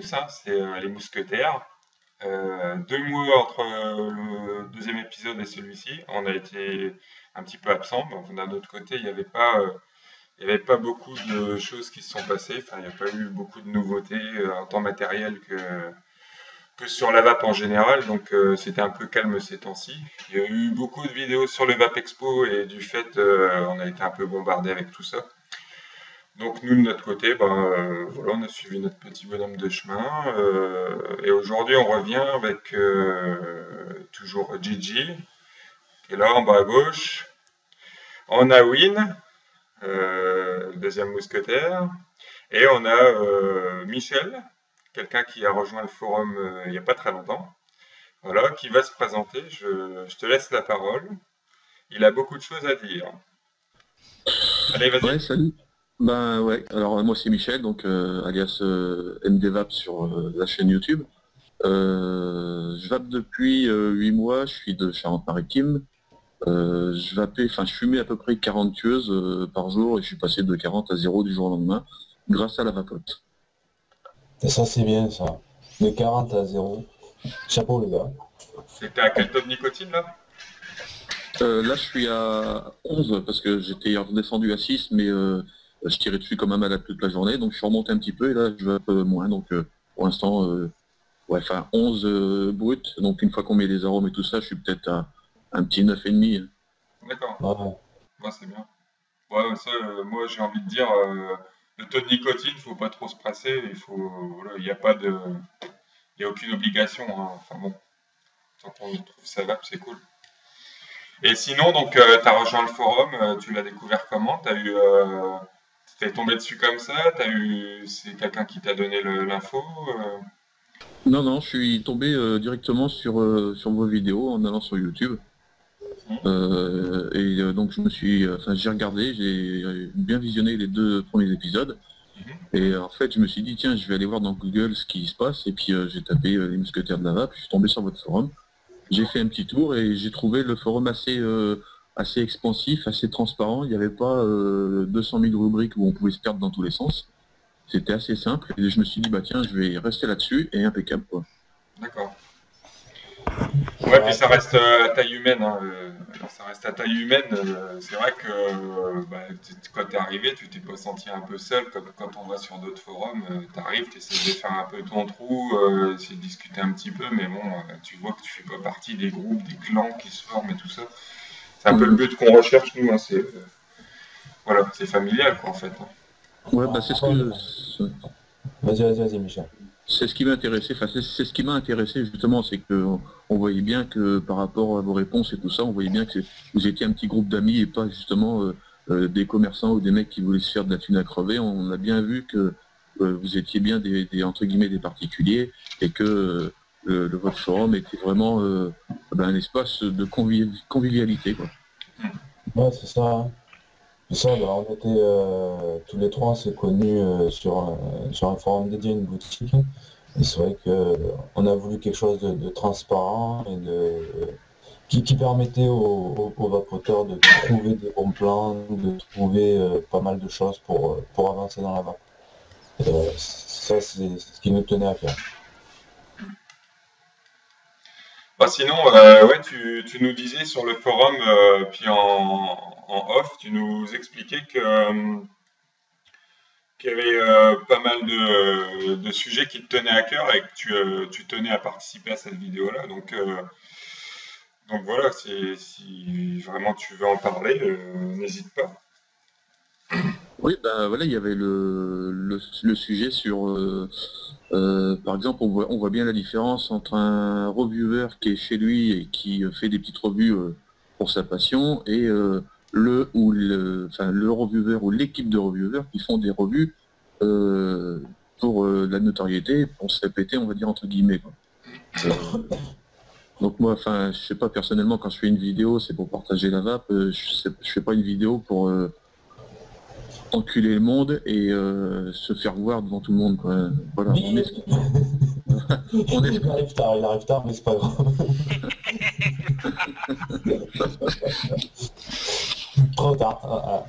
tous, hein, c'est les Mousquetaires. 2 mois entre le deuxième épisode et celui-ci, on a été un petit peu absent. Donc, d'un autre côté, il n'y avait pas beaucoup de choses qui se sont passées. Enfin, il n'y a pas eu beaucoup de nouveautés en temps matériel que sur la vape en général. Donc, c'était un peu calme ces temps-ci. Il y a eu beaucoup de vidéos sur le Vape Expo et du fait, on a été un peu bombardé avec tout ça. Donc nous de notre côté, voilà, on a suivi notre petit bonhomme de chemin et aujourd'hui on revient avec toujours Gigi qui est là en bas à gauche. On a Win, le deuxième mousquetaire, et on a Michel, quelqu'un qui a rejoint le forum il n'y a pas très longtemps, voilà, qui va se présenter. Je te laisse la parole. Il a beaucoup de choses à dire. Allez, vas-y. Ouais, salut. Ben ouais, alors moi c'est Michel, donc alias MDVAP sur la chaîne YouTube. Je vape depuis 8 mois, je suis de Charente-Maritime. Je fumais à peu près 40 queues par jour et je suis passé de 40 à 0 du jour au lendemain grâce à la vapote. Et ça, c'est bien, ça. De 40 à 0. Chapeau, les gars. C'était à quel taux de nicotine là? Là je suis à 11 parce que j'étais redescendu à 6 mais je tirais dessus quand même à toute la journée, donc je suis remonté un petit peu et là je vape moins, donc pour l'instant ouais, enfin 11 brut, donc une fois qu'on met les arômes et tout ça, je suis peut-être à un petit 9,5. D'accord. Ouais. Ouais, c'est bien. Ouais, ça, moi j'ai envie de dire, le taux de nicotine, faut pas trop se presser, voilà, il n'y a pas de, il y a aucune obligation, hein. Enfin bon, tant qu'on trouve ça va, c'est cool. Et sinon, donc, tu as rejoint le forum, tu l'as découvert comment? T'es tombé dessus comme ça? C'est quelqu'un qui t'a donné l'info? Non, non, je suis tombé directement sur vos vidéos en allant sur YouTube. Donc j'ai regardé, j'ai bien visionné les 2 premiers épisodes. Et en fait, je me suis dit, tiens, je vais aller voir dans Google ce qui se passe. Et puis j'ai tapé les mousquetaires de la vape, je suis tombé sur votre forum. J'ai fait un petit tour et j'ai trouvé le forum assez expansif, assez transparent. Il n'y avait pas 200 000 rubriques où on pouvait se perdre dans tous les sens. C'était assez simple et je me suis dit, bah tiens, je vais rester là-dessus et impeccable, quoi. D'accord. Ouais, puis ça reste à taille humaine, hein, ça reste à taille humaine. C'est vrai que quand t'es arrivé, tu t'es pas senti un peu seul, comme quand on va sur d'autres forums, t'arrives, t'essaies de faire un peu ton trou, essayer de discuter un petit peu, mais bon, tu vois que tu fais pas partie des groupes, des clans qui se forment et tout ça. C'est un peu le but qu'on recherche, nous, hein, voilà, c'est familial, quoi, en fait, hein. Ouais, bah c'est ce que... Vas-y, Michel. C'est ce qui m'intéressait, enfin c'est ce qui m'a intéressé justement, c'est que on voyait bien que par rapport à vos réponses et tout ça, on voyait bien que vous étiez un petit groupe d'amis et pas justement des commerçants ou des mecs qui voulaient se faire de la thune à crever. On a bien vu que vous étiez bien entre guillemets des particuliers et que votre forum était vraiment un espace de convivialité, quoi. Ouais, c'est ça. Hein. C'est ça, on était tous les trois, on s'est connus sur un forum dédié à une boutique. Et c'est vrai qu'on a voulu quelque chose de transparent et qui permettait aux vapoteurs de trouver des bons plans, de trouver pas mal de choses pour avancer dans la vape. Ça, c'est ce qui nous tenait à faire. Bah, sinon, ouais, tu nous disais sur le forum, puis en off, tu nous expliquais qu'il y avait pas mal de sujets qui te tenaient à cœur et que tu tenais à participer à cette vidéo-là. Donc voilà, si vraiment tu veux en parler, n'hésite pas. Oui, ben voilà, il y avait le sujet sur, par exemple, on voit bien la différence entre un reviewer qui est chez lui et qui fait des petites revues pour sa passion et le reviewer ou l'équipe de reviewers qui font des revues pour la notoriété, pour se répéter, on va dire entre guillemets, quoi. Donc moi, enfin, je sais pas, personnellement, quand je fais une vidéo, c'est pour partager la vape. Je fais pas une vidéo pour enculer le monde et se faire voir devant tout le monde, quoi. Voilà, Il arrive tard, mais c'est pas grave. Trop tard.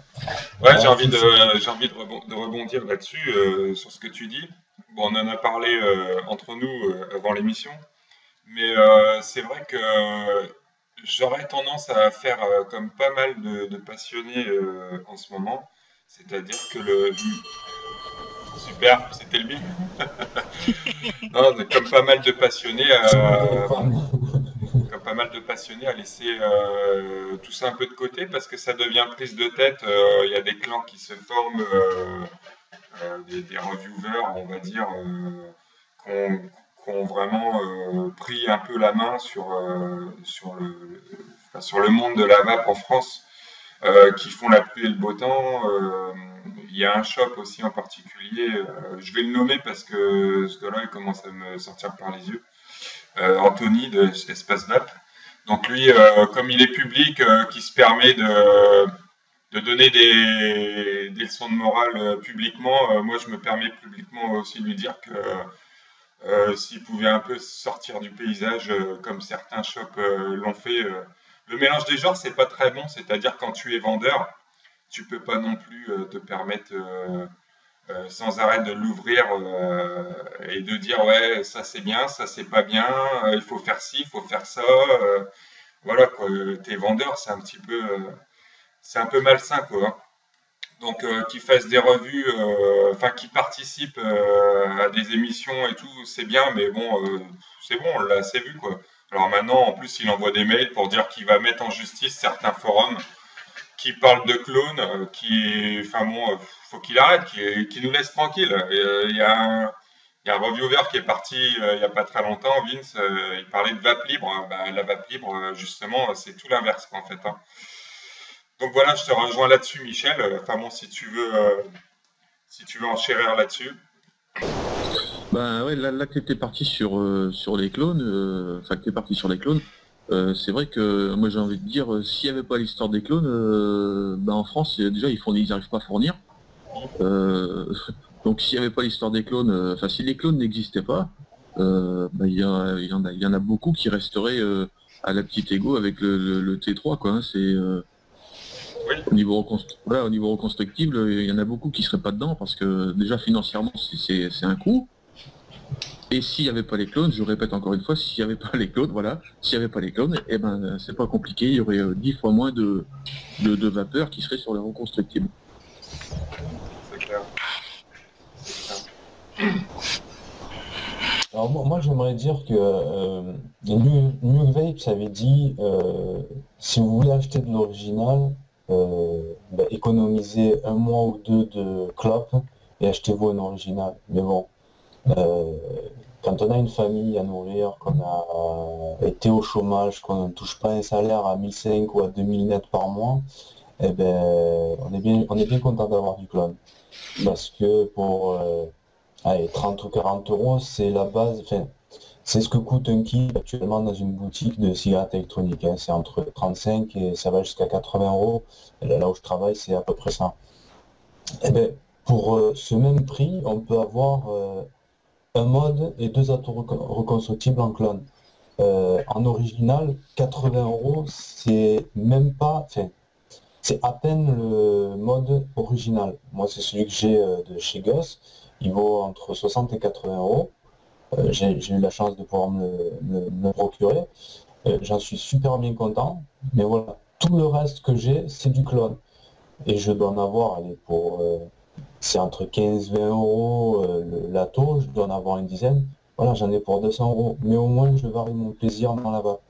Ouais, j'ai envie de rebondir là-dessus, sur ce que tu dis. bon, on en a parlé entre nous avant l'émission, mais c'est vrai que j'aurais tendance à faire comme pas mal de passionnés en ce moment, c'est-à-dire que le... Super, c'était le bip. Non, comme pas mal de passionnés Sur mon à, téléphone. comme pas mal de passionnés à laisser tout ça un peu de côté parce que ça devient prise de tête. Il y a des clans qui se forment, des reviewers, on va dire, qui ont vraiment pris un peu la main sur le monde de la vape en France, qui font la pluie et le beau temps. Il y a un shop aussi en particulier, je vais le nommer parce que ce gars-là il commence à me sortir par les yeux. Anthony de Espace Vape. Donc lui, comme il est public, qui se permet de donner des leçons de morale publiquement, moi je me permets publiquement aussi de lui dire que s'il pouvait un peu sortir du paysage, comme certains shops l'ont fait. Le mélange des genres, c'est pas très bon, c'est-à-dire quand tu es vendeur, tu peux pas non plus te permettre sans arrêt de l'ouvrir et de dire ouais ça c'est bien, ça c'est pas bien, il faut faire ci, il faut faire ça. Voilà quoi, tes vendeurs c'est un peu malsain quoi, hein. Donc qu'ils fassent des revues, enfin qu'ils participent à des émissions et tout, c'est bien, mais bon, c'est bon, on l'a assez vu quoi. Alors maintenant, en plus, il envoie des mails pour dire qu'il va mettre en justice certains forums qui parle de clones, enfin bon, faut qu'il arrête, qu'il nous laisse tranquille. Il y a un reviewer qui est parti il n'y a pas très longtemps, Vince, il parlait de vape libre. Bah, la vape libre, justement, c'est tout l'inverse en fait, hein. Donc voilà, je te rejoins là-dessus, Michel. Enfin bon, si tu veux enchérir là-dessus. Ben ouais, là que t'es parti sur les clones, enfin que t'es parti sur les clones, c'est vrai que moi j'ai envie de dire, s'il n'y avait pas l'histoire des clones, ben en France déjà ils n'arrivent pas à fournir. Euh, donc s'il n'y avait pas l'histoire des clones, enfin si les clones n'existaient pas, ben, il y en a beaucoup qui resteraient à la petite égo avec le T3 quoi, hein. C'est Oui, au niveau reconstructible, il y en a beaucoup qui seraient pas dedans parce que déjà financièrement c'est un coût. Et s'il n'y avait pas les clones, je répète encore une fois, s'il n'y avait pas les clones, voilà, s'il n'y avait pas les clones, eh ben c'est pas compliqué, il y aurait 10 fois moins de vapeur qui serait sur les reconstructibles. c'est clair. C'est clair. Alors moi j'aimerais dire que New Vapes avait dit si vous voulez acheter de l'original, économisez un mois ou deux de clope et achetez-vous un original. Mais bon, euh, quand on a une famille à nourrir, qu'on a été au chômage, qu'on ne touche pas un salaire à 1 500 ou à 2 000 net par mois, eh ben on est bien content d'avoir du clone. Parce que pour allez, 30 ou 40 euros, c'est la base, enfin, c'est ce que coûte un kit actuellement dans une boutique de cigarettes électroniques, hein. C'est entre 35 et ça va jusqu'à 80 euros. Et là où je travaille, c'est à peu près ça. Eh ben, pour ce même prix, on peut avoir un mode et deux atos reconstructibles en clone. En original, 80 euros, c'est même pas, enfin, c'est à peine le mode original. Moi, c'est celui que j'ai de chez Gus. Il vaut entre 60 et 80 euros. J'ai eu la chance de pouvoir me le procurer. J'en suis super bien content. Mais voilà, tout le reste que j'ai, c'est du clone. Et je dois en avoir, allez, c'est entre 15 et 20 euros l'atto, je dois en avoir une dizaine. Voilà, j'en ai pour 200 euros. Mais au moins, je varie mon plaisir dans la vape.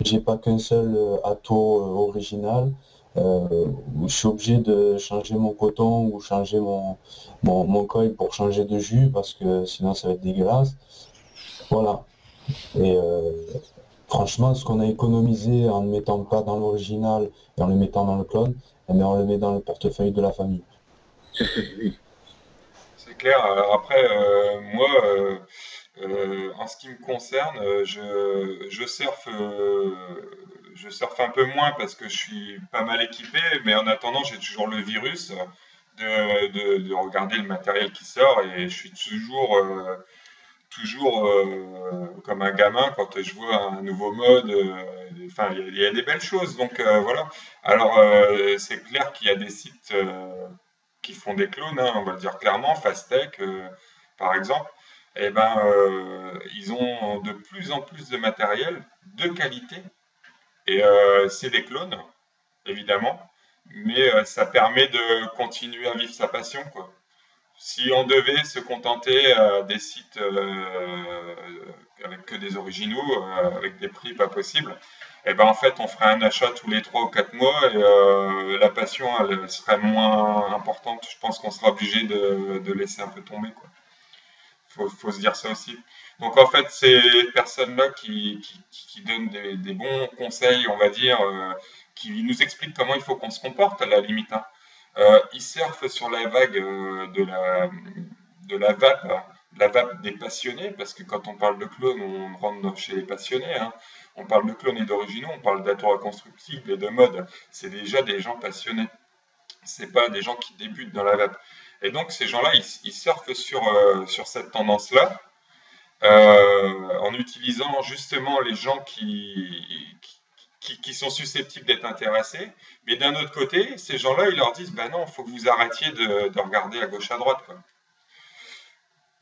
J'ai pas qu'un seul atto original où je suis obligé de changer mon coton ou changer mon coil pour changer de jus parce que sinon ça va être dégueulasse. Voilà. Et franchement, ce qu'on a économisé en ne mettant pas dans l'original et en le mettant dans le clone, eh bien, on le met dans le portefeuille de la famille. C'est clair. Alors après, moi, en ce qui me concerne, je surfe un peu moins parce que je suis pas mal équipé, mais en attendant, j'ai toujours le virus de regarder le matériel qui sort et je suis toujours comme un gamin quand je vois un nouveau mode. Enfin, il y a des belles choses, donc voilà. Alors, c'est clair qu'il y a des sites qui font des clones, hein, on va le dire clairement, Fastech, par exemple. eh ben, ils ont de plus en plus de matériel de qualité. Et c'est des clones, évidemment, mais ça permet de continuer à vivre sa passion, quoi. Si on devait se contenter des sites avec que des originaux, avec des prix pas possibles, eh ben en fait on ferait un achat tous les 3 ou 4 mois et la passion elle serait moins importante. Je pense qu'on sera obligé de laisser un peu tomber, quoi. Faut se dire ça aussi. Donc en fait ces personnes-là qui donnent des bons conseils, on va dire, qui nous expliquent comment il faut qu'on se comporte à la limite, hein. Ils surfent sur la vague de la vape des passionnés, parce que quand on parle de clones, on rentre chez les passionnés, hein. On parle de clones et d'originaux, on parle d'atomes reconstructibles et de mode. C'est déjà des gens passionnés. C'est pas des gens qui débutent dans la vape. Et donc ces gens-là, ils surfent sur cette tendance-là, en utilisant justement les gens qui sont susceptibles d'être intéressés. Mais d'un autre côté, ces gens-là, ils leur disent, bah non, il faut que vous arrêtiez de regarder à gauche, à droite, quoi.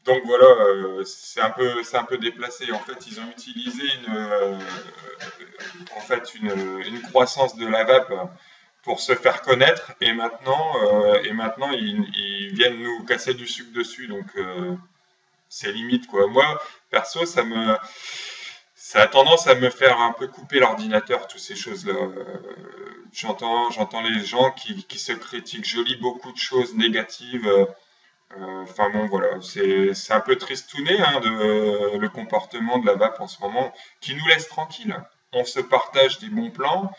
Donc voilà, c'est un peu déplacé. En fait, ils ont utilisé une croissance de la vape pour se faire connaître, et maintenant ils viennent nous casser du sucre dessus. Donc c'est limite, quoi. Moi, perso, ça a tendance à me faire un peu couper l'ordinateur, toutes ces choses-là. J'entends les gens qui se critiquent. Je lis beaucoup de choses négatives. Enfin bon, voilà, c'est un peu tristouné, hein, le comportement de la vape en ce moment, qui nous laisse tranquilles. On se partage des bons plans.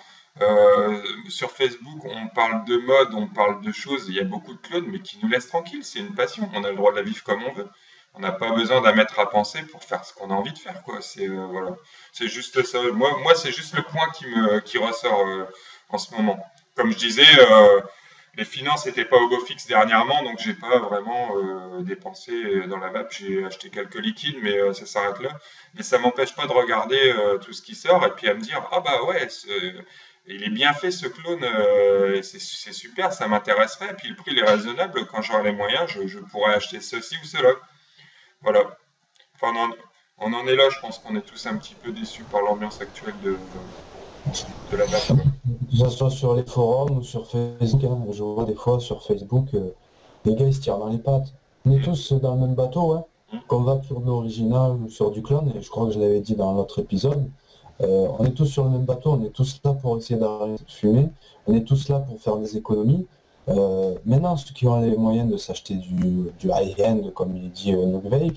Sur Facebook, on parle de mode, on parle de choses. Il y a beaucoup de clones, mais qui nous laissent tranquilles. C'est une passion. On a le droit de la vivre comme on veut. On n'a pas besoin d'en mettre à penser pour faire ce qu'on a envie de faire, quoi. Voilà, c'est juste ça. Moi, c'est juste le point qui ressort en ce moment. Comme je disais, les finances n'étaient pas au beau fixe dernièrement, donc j'ai pas vraiment dépensé dans la vape. J'ai acheté quelques liquides, mais ça s'arrête là. Mais ça m'empêche pas de regarder tout ce qui sort et puis à me dire, ah bah ouais, il est bien fait ce clone, c'est super, ça m'intéresserait. Et puis le prix il est raisonnable. Quand j'aurai les moyens, je pourrais acheter ceci ou cela. Voilà. Enfin, on en est là, je pense qu'on est tous un petit peu déçus par l'ambiance actuelle de la vape, quoi. Que ce soit sur les forums ou sur Facebook, hein, je vois des fois sur Facebook, les gars ils se tirent dans les pattes. On est tous dans le même bateau, hein, qu'on va sur de l'original ou sur du clone, et je crois que je l'avais dit dans l'autre épisode. On est tous sur le même bateau, on est tous là pour essayer d'arrêter de fumer, on est tous là pour faire des économies. Maintenant, ceux qui ont les moyens de s'acheter du high-end, comme il dit Nook Vapes,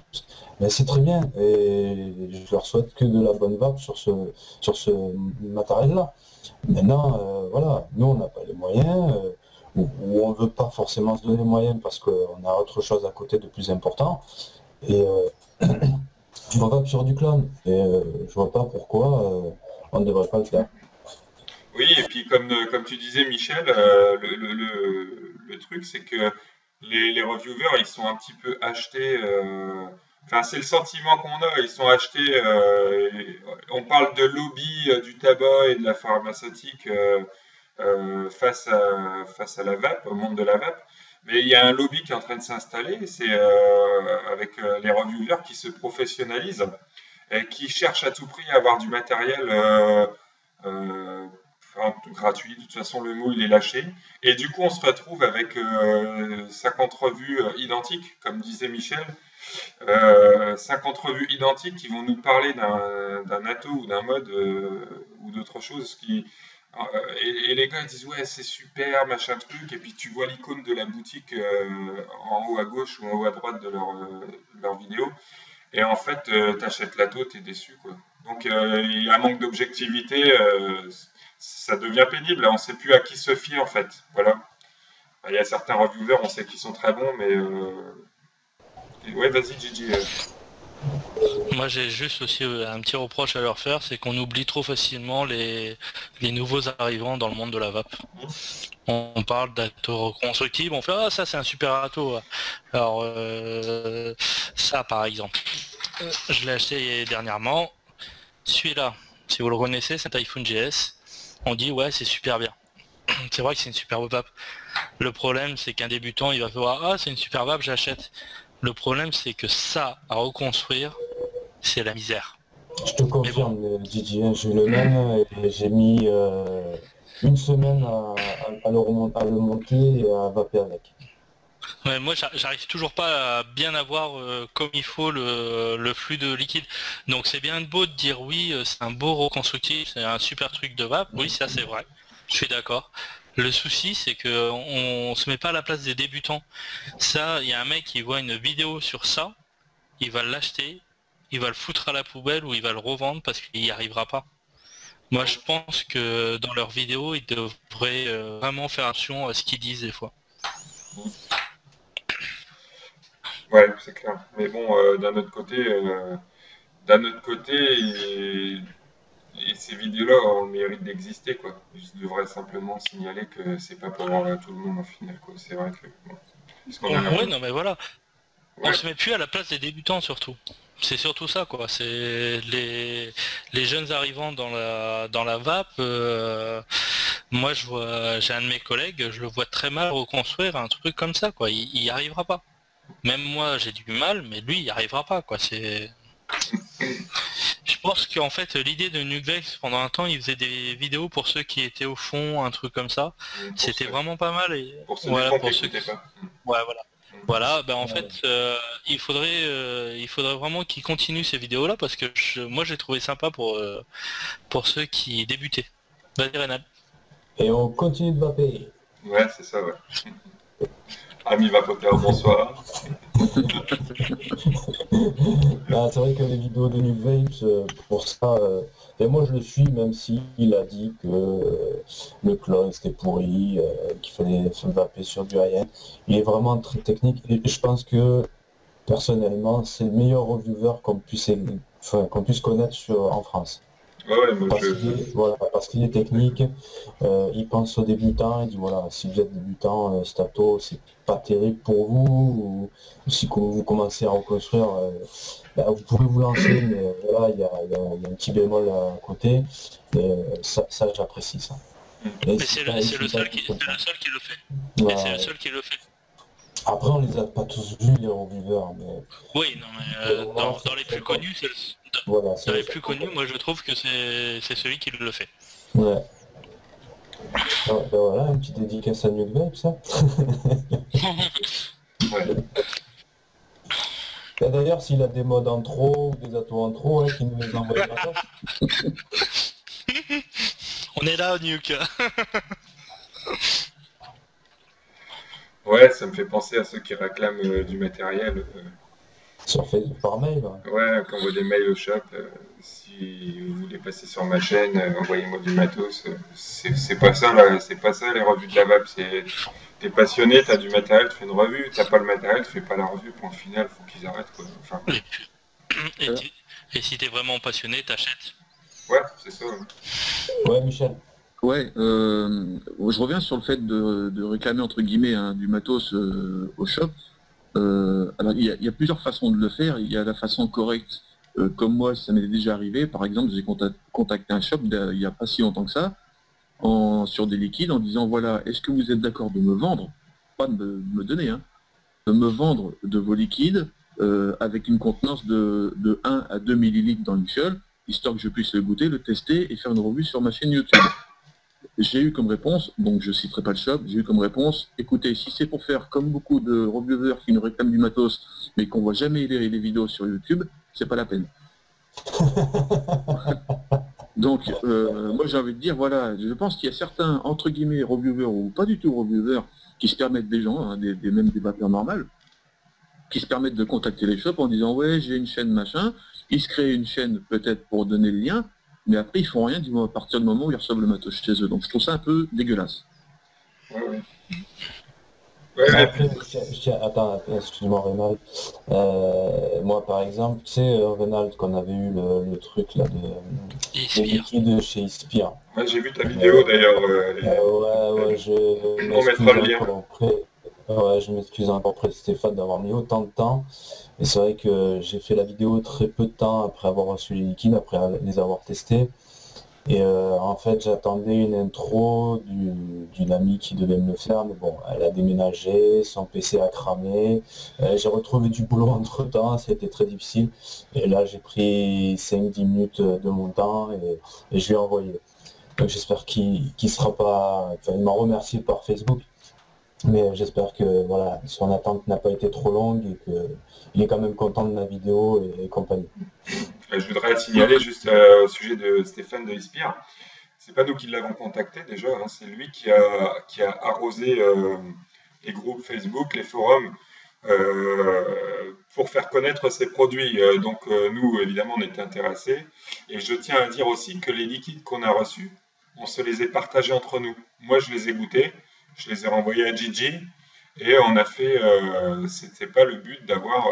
ben c'est très bien, et je leur souhaite que de la bonne vape sur ce matériel-là. Maintenant, voilà, nous on n'a pas les moyens, ou on ne veut pas forcément se donner les moyens parce qu'on a autre chose à côté de plus important, et je vape sur du clone, et je vois pas pourquoi on ne devrait pas le faire. Oui, et puis comme tu disais, Michel, le truc, c'est que les reviewers, ils sont un petit peu achetés. Enfin, c'est le sentiment qu'on a. Ils sont achetés. On parle de lobby du tabac et de la pharmaceutique face à la vape, au monde de la vape. Mais il y a un lobby qui est en train de s'installer. C'est avec les reviewers qui se professionnalisent et qui cherchent à tout prix à avoir du matériel. Euh, gratuit, de toute façon le mot il est lâché, et du coup on se retrouve avec 50 revues identiques, comme disait Michel, 50 revues identiques qui vont nous parler d'un ato ou d'un mode ou d'autre chose et les gars ils disent ouais c'est super machin truc, et puis tu vois l'icône de la boutique en haut à gauche ou en haut à droite de leur vidéo, et en fait t'achètes l'ato, t'es déçu, quoi. Donc il y a un manque d'objectivité, ça devient pénible, là, on ne sait plus à qui se fier en fait. Voilà. Il y a certains reviewers, on sait qu'ils sont très bons, mais ouais, vas-y Gigi. Moi j'ai juste aussi un petit reproche à leur faire, c'est qu'on oublie trop facilement les nouveaux arrivants dans le monde de la vape. On parle d'atos reconstructibles, on fait ah ça c'est un super ato. Alors ça par exemple, je l'ai acheté dernièrement. Celui-là, si vous le connaissez, c'est un Typhoon GS. On dit ouais c'est super bien. C'est vrai que c'est une superbe vape. Le problème c'est qu'un débutant il va voir ah c'est une super vape, j'achète. Le problème, c'est que ça, à reconstruire, c'est la misère. Je te confirme, Didier, j'ai eu le même et j'ai mis une semaine à le monter et à vaper avec. Ouais, moi, j'arrive toujours pas à bien avoir comme il faut le flux de liquide. Donc c'est bien beau de dire oui, c'est un beau reconstructif, c'est un super truc de vape. Oui, ça c'est vrai. Je suis d'accord. Le souci, c'est que on se met pas à la place des débutants. Ça, il y a un mec qui voit une vidéo sur ça, il va l'acheter, il va le foutre à la poubelle ou il va le revendre parce qu'il n'y arrivera pas. Moi, je pense que dans leurs vidéos, ils devraient vraiment faire attention à ce qu'ils disent des fois. Ouais, c'est clair. Mais bon, d'un autre côté, et ces vidéos-là ont le mérite d'exister, quoi. Je devrais simplement signaler que c'est pas pour tout le monde en final, quoi. C'est vrai que bon, parce qu'on a, Ouais, non mais voilà. On ouais, se met plus à la place des débutants surtout. C'est surtout ça quoi. C'est les jeunes arrivants dans la vape. Moi je vois, j'ai un de mes collègues, je le vois très mal reconstruire un truc comme ça quoi. Il y arrivera pas. Même moi j'ai du mal, mais lui il y arrivera pas quoi. C'est. Je pense qu'en fait l'idée de Nugvex pendant un temps il faisait des vidéos pour ceux qui étaient au fond, un truc comme ça. C'était vraiment pas mal et pour ceux des voilà fonds qui pour ceux n'écoutaient qui. pas. Ouais voilà. Voilà, ben en Ouais. fait, il faudrait vraiment qu'ils continuent ces vidéos-là parce que moi j'ai trouvé sympa pour ceux qui débutaient. Vas-y Rénal. Et on continue de vaper. Ouais, c'est ça, ouais. Ami vapoteur, bonsoir. Ah, c'est vrai que les vidéos de New Vapes, pour ça, et moi je le suis, même s'il a dit que le clone c'était pourri, qu'il fallait se vaper sur du high-end. Il est vraiment très technique et je pense que personnellement c'est le meilleur reviewer qu'on puisse connaître en France. Ouais, ouais, moi Voilà, parce qu'il est technique, il pense aux débutants, il dit voilà, si vous êtes débutant, Stato, c'est pas terrible pour vous, ou si vous commencez à reconstruire, vous pouvez vous lancer, mais voilà, il y a un petit bémol à côté, et ça j'apprécie ça. Et Mais c'est il c'est le suit pas seul tout qui, comme c'est ça. le seul qui le fait. Et c'est le Ouais. seul qui le fait. Après, on les a pas tous vus, les reviewers, mais Oui, non mais vraiment, dans les plus connus, voilà, c'est dans le les seul plus qu'on connus, connaît. moi je trouve que c'est celui qui le fait. Ouais. Ouais, ben voilà, une petite dédicace à New Vape, ça. ouais. Et d'ailleurs, s'il a des modes en trop ou des atos en trop, qu'il nous les envoie le matos. On est là, Nuke. Ouais, ça me fait penser à ceux qui réclament du matériel. Sur Facebook par mail. Ouais. Ouais, qui envoient des mails au shop. Si vous voulez passer sur ma chaîne, envoyez-moi du matos. C'est pas ça, là, c'est pas ça les revues de la vape. T'es passionné, t'as du matériel, tu fais une revue. T'as pas le matériel, tu fais pas la revue. Point final, faut qu'ils arrêtent, quoi. Enfin, Et, et si t'es vraiment passionné, t'achètes. ouais, c'est ça. Ouais. Ouais, Michel. Ouais, je reviens sur le fait de réclamer entre guillemets du matos au shop. Alors il y a plusieurs façons de le faire. Il y a la façon correcte, comme moi ça m'est déjà arrivé. Par exemple, j'ai contacté un shop il n'y a pas si longtemps que ça, sur des liquides en disant voilà, est-ce que vous êtes d'accord de me vendre, pas de me donner, hein, de me vendre de vos liquides avec une contenance de 1 à 2 millilitres dans une fiole, histoire que je puisse le goûter, le tester et faire une revue sur ma chaîne YouTube. J'ai eu comme réponse, donc je citerai pas le shop, j'ai eu comme réponse, écoutez, si c'est pour faire comme beaucoup de reviewers qui nous réclament du matos, mais qu'on voit jamais les vidéos sur YouTube, c'est pas la peine. Donc, moi j'ai envie de dire, voilà, je pense qu'il y a certains, entre guillemets, reviewers, ou pas du tout reviewers, qui se permettent des gens, hein, même des vapeurs normales, qui se permettent de contacter les shops en disant, ouais, j'ai une chaîne machin, ils se créent une chaîne peut-être pour donner le lien, mais après ils font rien à partir du moment où ils reçoivent le matos chez eux. Donc je trouve ça un peu dégueulasse. Ouais, ouais. Ouais, ouais, Après, attends, excuse-moi, Rénal. Moi, par exemple, tu sais, Rénal, qu'on avait eu le truc là Et des Spire. liquides chez Ispire. ouais, j'ai vu ta vidéo d'ailleurs. Ouais, je On mettra le m'excuse lien. encore auprès. Ouais, je m'excuse encore auprès de Stéphane d'avoir mis autant de temps. Et c'est vrai que j'ai fait la vidéo très peu de temps après avoir reçu les liquides, après les avoir testés. Et en fait, j'attendais une intro d'une amie qui devait me le faire, mais bon, elle a déménagé, son PC a cramé. J'ai retrouvé du boulot entre-temps, c'était très difficile. Et là, j'ai pris 5-10 minutes de mon temps et je lui ai envoyé. Donc j'espère qu'il sera pas. Enfin, il m'a remercié par Facebook, mais j'espère que voilà, son attente n'a pas été trop longue et qu'il est quand même content de ma vidéo et compagnie. Je voudrais signaler juste au sujet de Stéphane de Ispire. C'est pas nous qui l'avons contacté déjà, hein, c'est lui qui a arrosé les groupes Facebook, les forums, pour faire connaître ses produits. Nous, évidemment, on était intéressés. Et je tiens à dire aussi que les liquides qu'on a reçus, on se les est partagés entre nous. Moi, je les ai goûtés, je les ai renvoyés à Gigi, et on a fait. C'était pas le but d'avoir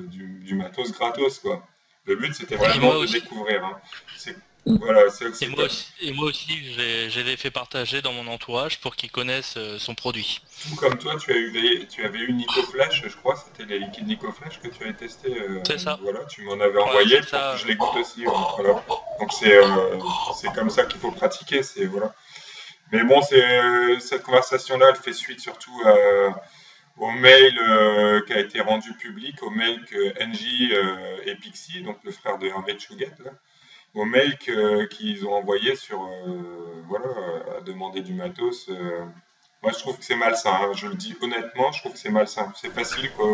du matos gratos, quoi. Le but, c'était Et vraiment moi de aussi. découvrir. Hein. Voilà, Et moi aussi, je l'ai fait partager dans mon entourage pour qu'ils connaissent son produit. tout comme toi, tu avais eu Nico Flash, je crois, c'était les liquides Nico Flash que tu avais testé. C'est ça. Voilà, tu m'en avais Ouais, envoyé c'est pour que ça. je les goûte aussi. Voilà. Donc c'est comme ça qu'il faut pratiquer. Voilà. Mais bon, cette conversation-là, elle fait suite surtout au mail qui a été rendu public, au mail que NJ et Pixie, donc le frère de Hervé Chouguet, au mail qu'ils ont envoyé sur voilà, à demander du matos. Moi, je trouve que c'est malsain. Hein. Je le dis honnêtement, je trouve que c'est malsain. C'est facile, quoi.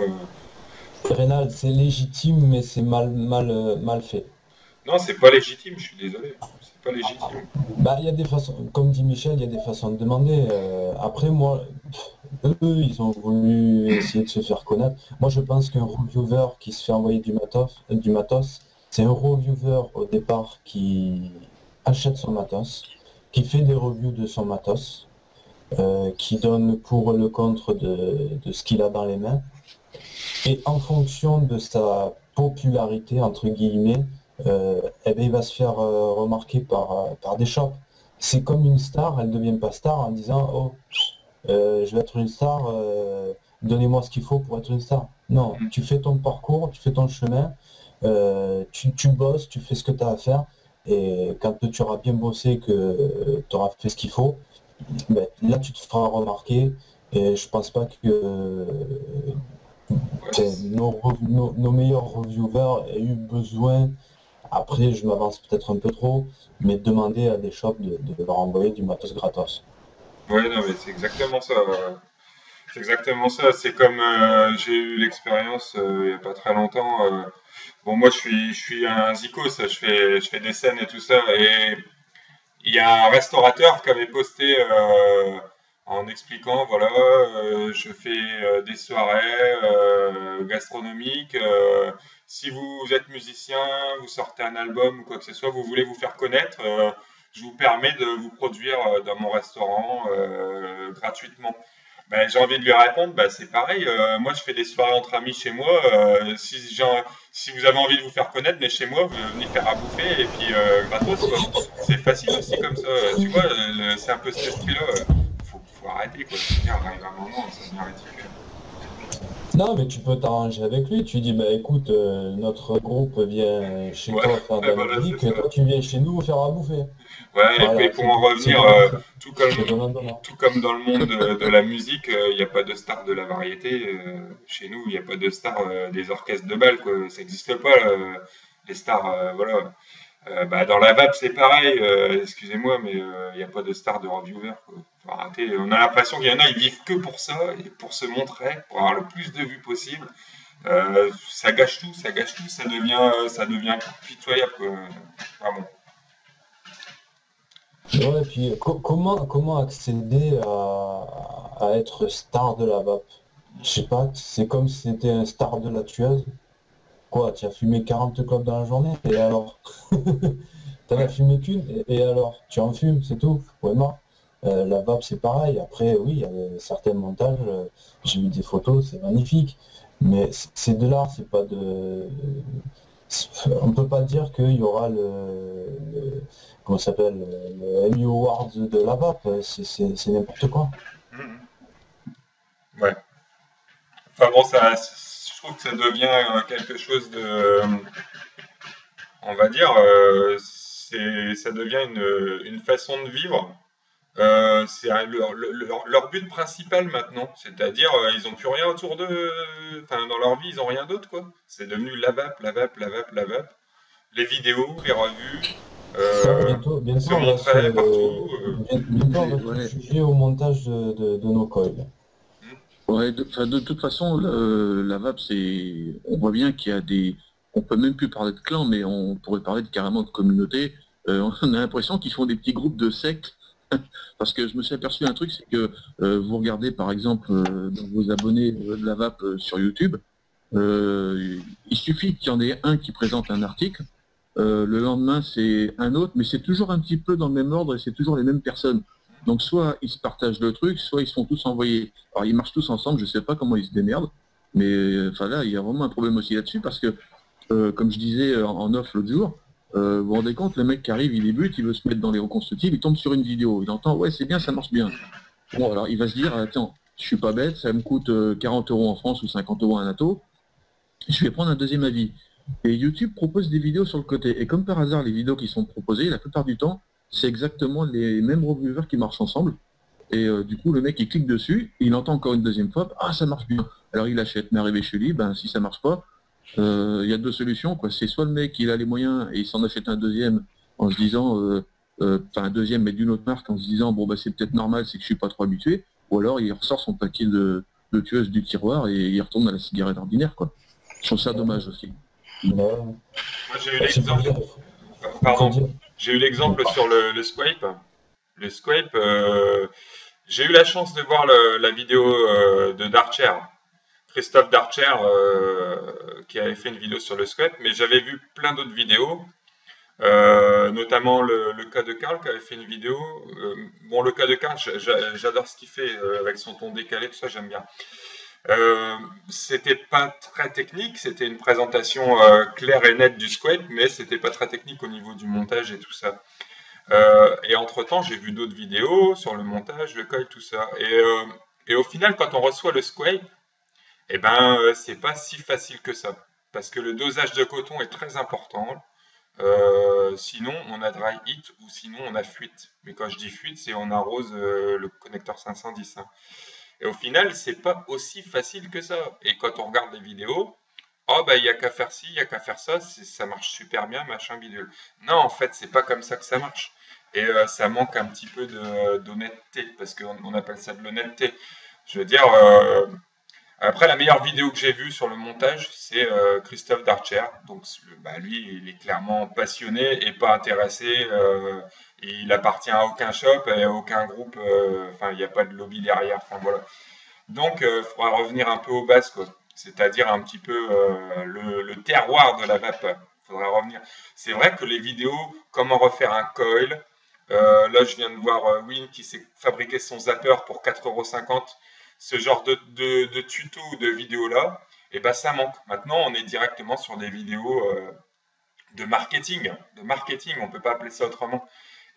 Rénal, c'est légitime, mais c'est mal fait. Non, c'est pas légitime. Je suis désolé. C'est pas légitime. Bah, il y a des façons, comme dit Michel, il y a des façons de demander. Après, moi, eux, ils ont voulu essayer de se faire connaître. Moi, je pense qu'un reviewer qui se fait envoyer du matos, c'est un reviewer au départ qui achète son matos, qui fait des reviews de son matos, qui donne le pour et le contre de ce qu'il a dans les mains. Et en fonction de sa popularité, entre guillemets, eh ben, il va se faire remarquer par des shops. C'est comme une star, elle ne devient pas star en disant oh, je vais être une star, donnez-moi ce qu'il faut pour être une star. Non, tu fais ton parcours, tu fais ton chemin, tu bosses, tu fais ce que tu as à faire, et quand tu auras bien bossé, que tu auras fait ce qu'il faut, ben, là tu te feras remarquer, et je pense pas que nos meilleurs reviewers aient eu besoin, après je m'avance peut-être un peu trop, mais de demander à des shops de leur envoyer du matos gratos. Ouais, non, mais c'est exactement ça. C'est exactement ça. C'est comme j'ai eu l'expérience il n'y a pas très longtemps. Bon, moi, je suis un zikos, je fais des scènes et tout ça. Et il y a un restaurateur qui avait posté en expliquant, voilà, je fais des soirées gastronomiques. Si vous êtes musicien, vous sortez un album ou quoi que ce soit, vous voulez vous faire connaître, je vous permets de vous produire dans mon restaurant gratuitement. Ben, j'ai envie de lui répondre, bah, c'est pareil. Moi, je fais des soirées entre amis chez moi. Si vous avez envie de vous faire connaître, venez chez moi, vous venez faire à bouffer et puis gratos, quoi. C'est facile aussi comme ça. Tu vois, c'est un peu cet esprit-là. Faut arrêter, quoi. Je veux dire, arrive un moment, ça devient ridicule. Non, mais tu peux t'arranger avec lui. Tu dis, bah écoute, notre groupe vient chez Ouais, toi faire de ouais, la voilà, c'est musique, ça. toi tu viens chez nous faire à bouffer. Ouais, et Voilà, pour en revenir, tout comme, c'est donnant. tout comme dans le monde de la musique, il n'y a pas de star de la variété. Chez nous, il n'y a pas de star des orchestres de bal, quoi. Ça n'existe pas, les stars, voilà. Bah, dans la vape, c'est pareil, excusez-moi, mais il n'y a pas de star de reviewer, quoi. Faut arrêter. On a l'impression qu'il y en a, ils vivent que pour ça, et pour se montrer, pour avoir le plus de vues possible. Ça gâche tout, ça devient pitoyable, quoi. Ah bon. Ouais, et puis comment accéder à être star de la vape? Je sais pas, c'est comme si c'était un star de la tueuse. Quoi, tu as fumé 40 clopes dans la journée, et alors? T'en as Ouais. fumé qu'une, et alors? Tu en fumes, c'est tout. Ouais, non. La vape, c'est pareil. Après, oui, il y a certains montages, j'ai vu des photos, c'est magnifique. Mais c'est de l'art, c'est pas de. On peut pas dire qu'il y aura comment ça s'appelle, le Emmy Awards de la vape, c'est n'importe quoi. Mhm. Ouais. Enfin bon, je trouve que ça devient quelque chose de, on va dire, ça devient une façon de vivre. C'est leur but principal maintenant, c'est-à-dire ils ont plus rien autour d'eux, enfin dans leur vie ils ont rien d'autre quoi. C'est devenu la vape, la vape, la vape, la vape. Les vidéos, les revues, se Bientôt, on va montrer partout. bientôt, on va se juger au montage de nos coils. Ouais, de toute façon, la vape, on voit bien qu'il y a on peut même plus parler de clans, mais on pourrait parler carrément de communauté. On a l'impression qu'ils font des petits groupes de sectes. Parce que je me suis aperçu d'un truc, c'est que vous regardez par exemple dans vos abonnés de la vape sur YouTube, il suffit qu'il y en ait un qui présente un article, le lendemain c'est un autre, mais c'est toujours un petit peu dans le même ordre et c'est toujours les mêmes personnes. Donc soit ils se partagent le truc, soit ils se font tous envoyer. Alors ils marchent tous ensemble, je sais pas comment ils se démerdent, mais enfin là il y a vraiment un problème aussi là-dessus parce que comme je disais en off l'autre jour, vous vous rendez compte, le mec qui arrive, il débute, il veut se mettre dans les reconstructives, il tombe sur une vidéo, il entend ouais c'est bien, ça marche bien. Bon alors il va se dire attends, je suis pas bête, ça me coûte 40 € en France ou 50 € un ato, je vais prendre un deuxième avis. Et YouTube propose des vidéos sur le côté. Et comme par hasard, les vidéos qui sont proposées, la plupart du temps, c'est exactement les mêmes reviewers qui marchent ensemble. Et du coup, le mec, il clique dessus, il entend encore une deuxième fois, ah, ça marche bien. Alors il achète, mais arrivé chez lui, ben, si ça marche pas, il y a deux solutions, quoi. C'est soit le mec, il a les moyens et il s'en achète un deuxième en se disant, enfin un deuxième, mais d'une autre marque, en se disant, bon, bah, c'est peut-être normal, c'est que je suis pas trop habitué. Ou alors il ressort son paquet de tueuses du tiroir et il retourne à la cigarette ordinaire, quoi. Je trouve ça dommage aussi. Moi, j'ai eu l'exemple. Pardon. J'ai eu l'exemple sur le Squape. Le Squape, j'ai eu la chance de voir la vidéo de Darcher, Christophe Darcher, qui avait fait une vidéo sur le Squape, mais j'avais vu plein d'autres vidéos, notamment le cas de Karl qui avait fait une vidéo. Bon, le cas de Karl, j'adore ce qu'il fait avec son ton décalé, tout ça, j'aime bien. C'était pas très technique, c'était une présentation claire et nette du Squape, mais c'était pas très technique au niveau du montage et tout ça. Et entre-temps, j'ai vu d'autres vidéos sur le montage, le coil, tout ça. Et au final, quand on reçoit le Squape, eh ben, c'est pas si facile que ça. Parce que le dosage de coton est très important. Sinon, on a dry hit ou sinon on a fuite. Mais quand je dis fuite, c'est on arrose le connecteur 510. Hein. Et au final, c'est pas aussi facile que ça. Et quand on regarde les vidéos, oh bah il n'y a qu'à faire ci, il n'y a qu'à faire ça, ça marche super bien, machin bidule. Non, en fait, c'est pas comme ça que ça marche. Et ça manque un petit peu d'honnêteté, parce qu'on appelle ça de l'honnêteté. Je veux dire, après la meilleure vidéo que j'ai vue sur le montage, c'est Christophe Darcher. Donc lui, il est clairement passionné et pas intéressé. Il appartient à aucun shop et à aucun groupe. Enfin, il n'y a pas de lobby derrière. Enfin voilà. Donc, il faudra revenir un peu aux bases, quoi. C'est-à-dire un petit peu le terroir de la vape. Il faudra revenir. C'est vrai que les vidéos, comment refaire un coil. Là, je viens de voir Win qui s'est fabriqué son zapper pour 4,50 €. Ce genre de tuto ou de vidéo-là, et ben ça manque. Maintenant, on est directement sur des vidéos de marketing. On ne peut pas appeler ça autrement.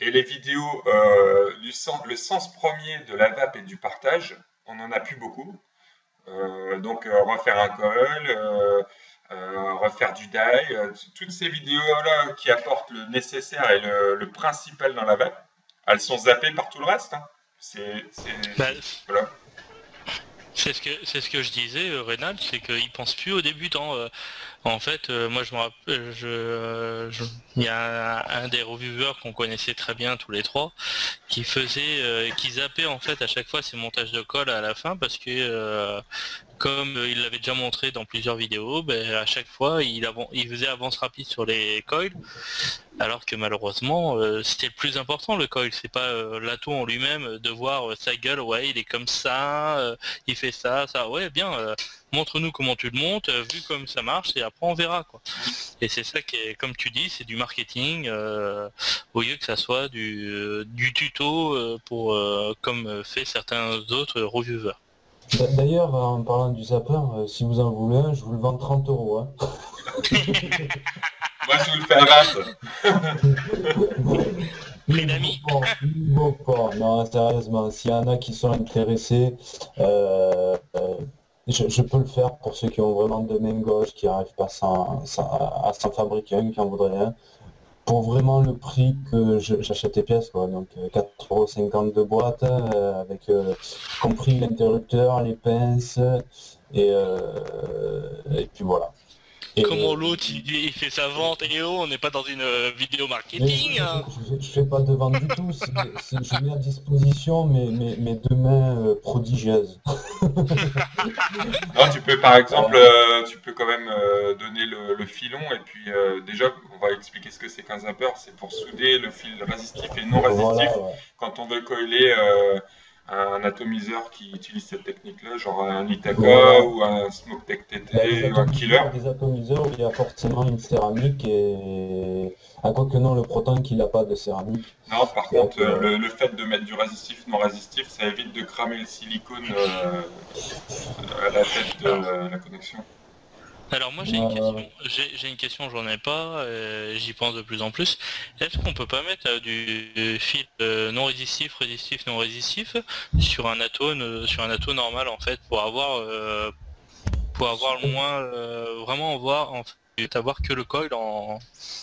Et les vidéos, le sens premier de la vape et du partage, on n'en a plus beaucoup. Donc refaire un coil, refaire du dye, toutes ces vidéos-là qui apportent le nécessaire et le principal dans la vape, elles sont zappées par tout le reste. Hein. Voilà. C'est ce que je disais, Rénal, c'est qu'ils pensent plus aux débutants. En fait, moi je me rappelle, il y a un des reviewers qu'on connaissait très bien tous les trois, qui zappait en fait à chaque fois ses montages de colle à la fin parce que comme il l'avait déjà montré dans plusieurs vidéos, à chaque fois il faisait avance rapide sur les coils, alors que malheureusement c'était le plus important le coil, c'est pas l'ato en lui-même, de voir sa gueule, ouais il est comme ça, il fait ça, ouais bien, montre-nous comment tu le montes, vu comme ça marche et après on verra quoi. Et c'est ça qui est, comme tu dis, c'est du marketing au lieu que ça soit du tuto pour comme fait certains autres reviewers. D'ailleurs, en parlant du zapper, si vous en voulez un, je vous le vends 30 €. Hein. Moi, je vous le fais à 20. Prix d'amis. Non, sérieusement, s'il y en a qui sont intéressés, je peux le faire pour ceux qui ont vraiment de main gauche, qui n'arrivent pas à s'en fabriquer un, qui en voudraient un. pour vraiment le prix que j'achète les pièces, quoi. Donc 4,50 € de boîte, avec compris l'interrupteur, les pinces, et puis voilà. Et, Comment l'autre il fait sa vente et oh, on n'est pas dans une vidéo mais marketing, hein. je fais pas de vente du tout, je mets à disposition mes deux mains prodigieuses. Non, tu peux par exemple, Voilà, tu peux quand même donner le filon et puis déjà, on va expliquer ce que c'est qu'un zapper. C'est pour souder le fil résistif et non résistif voilà, ouais. quand on veut coller un atomiseur qui utilise cette technique-là, genre un Ithaca Voilà. ou un Smoke-Tech Bah, TT ou un Killer. des atomiseurs où il y a forcément une céramique et... Ah, quoi que non, le proton qu'il n'a pas de céramique. Non, par C'est vrai contre, que, le fait de mettre du résistif non résistif, ça évite de cramer le silicone à la tête de Alors, la connexion. alors moi j'ai une question, euh, j'ai une question, j'en ai pas, j'y pense de plus en plus. Est-ce qu'on peut pas mettre du fil non résistif, résistif, non résistif sur un atome normal en fait pour avoir le moins vraiment voir en fait avoir que le coil en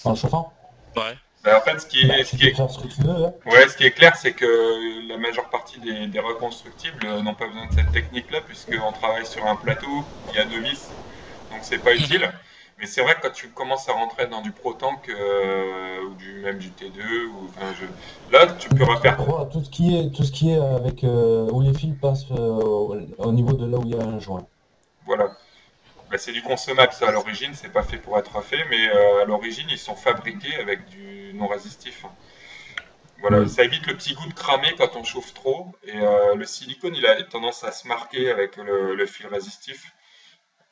en chauffant, ouais. Ben, en fait, bah, tu peux faire ce que tu veux, hein. ouais, ce qui est clair, c'est que la majeure partie des reconstructibles n'ont pas besoin de cette technique-là, puisqu'on travaille sur un plateau, il y a 2 vis, donc c'est pas utile. Mais c'est vrai que quand tu commences à rentrer dans du ProTank ou même du T2, ou, enfin, là tu peux refaire. Voilà, tout ce qui est avec où les fils passent au niveau de là où il y a un joint. Voilà. Ben, c'est du consommable, ça à l'origine, c'est pas fait pour être refait, mais à l'origine ils sont fabriqués avec du non résistif. Voilà, Mm. ça évite le petit goût de cramé quand on chauffe trop, et le silicone il a tendance à se marquer avec le fil résistif.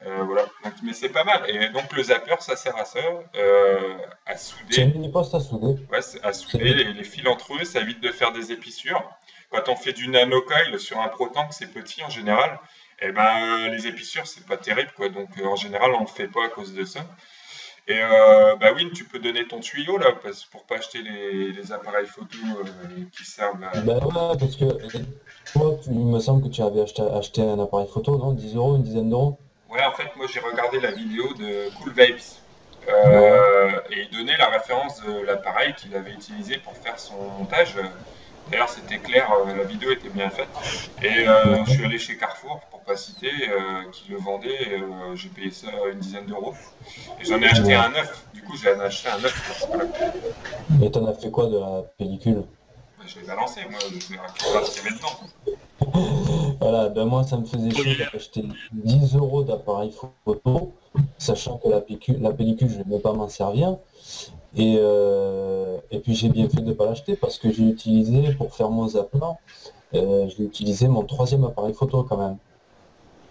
Voilà, donc, mais c'est pas mal. Et donc le zapper, ça sert à ça, à C'est souder, une mini-poste à souder. ouais, à C'est souder les fils entre eux, ça évite de faire des épissures. Quand on fait du nanocoil sur un proton, que c'est petit en général, et ben les épissures c'est pas terrible quoi. Donc en général on le fait pas à cause de ça. Et bah oui, tu peux donner ton tuyau là, pour pas acheter les appareils photo qui servent à. Ben ouais, parce que toi, il me semble que tu avais acheté un appareil photo, non? 10 €, une dizaine d'euros? Ouais, en fait, moi j'ai regardé la vidéo de Cool Vapes Ouais. et il donnait la référence de l'appareil qu'il avait utilisé pour faire son montage. D'ailleurs, c'était clair, la vidéo était bien faite. Et je suis Mhm. allé chez Carrefour, pour pas citer, qui le vendait. Et, j'ai payé ça une dizaine d'euros. Et j'en ai acheté Ouais. un neuf. Du coup, j'ai acheté un neuf, quoi. Voilà. Et t'en as fait quoi de la pellicule? Bah, je l'ai balancé, moi, je voulais récupérer ce qu'il y avait dedans. Voilà, ben moi ça me faisait chier d'acheter 10 € d'appareil photo, sachant que la pellicule je ne vais pas m'en servir. Et puis j'ai bien fait de ne pas l'acheter parce que j'ai utilisé pour faire mon zapper, j'ai utilisé mon troisième appareil photo quand même.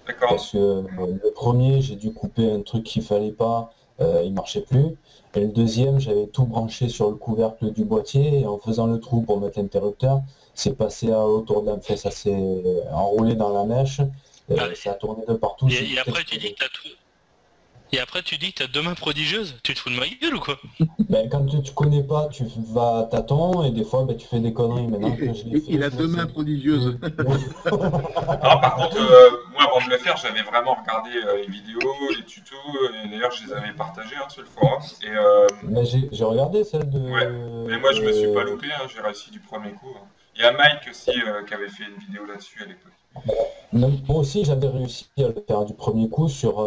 D'accord. Parce que le premier, j'ai dû couper un truc qu'il fallait pas, il marchait plus. Et le deuxième, j'avais tout branché sur le couvercle du boîtier et en faisant le trou pour mettre l'interrupteur, c'est passé autour de la, enfin, ça s'est enroulé dans la mèche, Ah, ça a tourné de partout, c'est et tout après tu dis explosé. que t'as tout. Et après tu dis que t'as deux mains prodigieuses. Tu te fous de ma gueule ou quoi? Ben, quand tu connais pas, tu vas à tâtons et des fois ben, tu fais des conneries. Maintenant que je l'ai fait, Il a je le deux mains sais. prodigieuses. Non, par contre, moi, avant de le faire, j'avais vraiment regardé les vidéos, les tutos, et d'ailleurs, je les avais partagés hein, sur le forum. Et Ben, j'ai regardé celle ouais, mais moi, je me suis pas loupé, hein, j'ai réussi du premier coup. Hein. Il y a Mike aussi qui avait fait une vidéo là-dessus à l'époque. Moi aussi, j'avais réussi à le faire du premier coup sur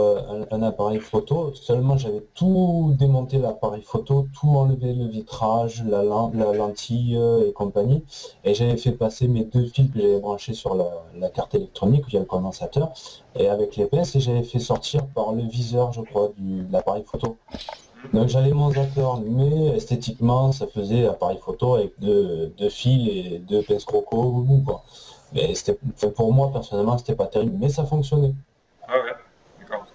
un appareil photo. Seulement, j'avais tout démonté l'appareil photo, tout enlevé le vitrage, la lentille et compagnie. Et j'avais fait passer mes deux fils que j'avais branchés sur la carte électronique où il y a le condensateur et avec les pinces et j'avais fait sortir par le viseur, je crois, de l'appareil photo. Donc j'avais mon zapper, mais esthétiquement, ça faisait appareil photo avec deux fils et deux pinces croco au bout, quoi. Mais enfin, pour moi, personnellement, c'était pas terrible, mais ça fonctionnait. Ah ouais, d'accord.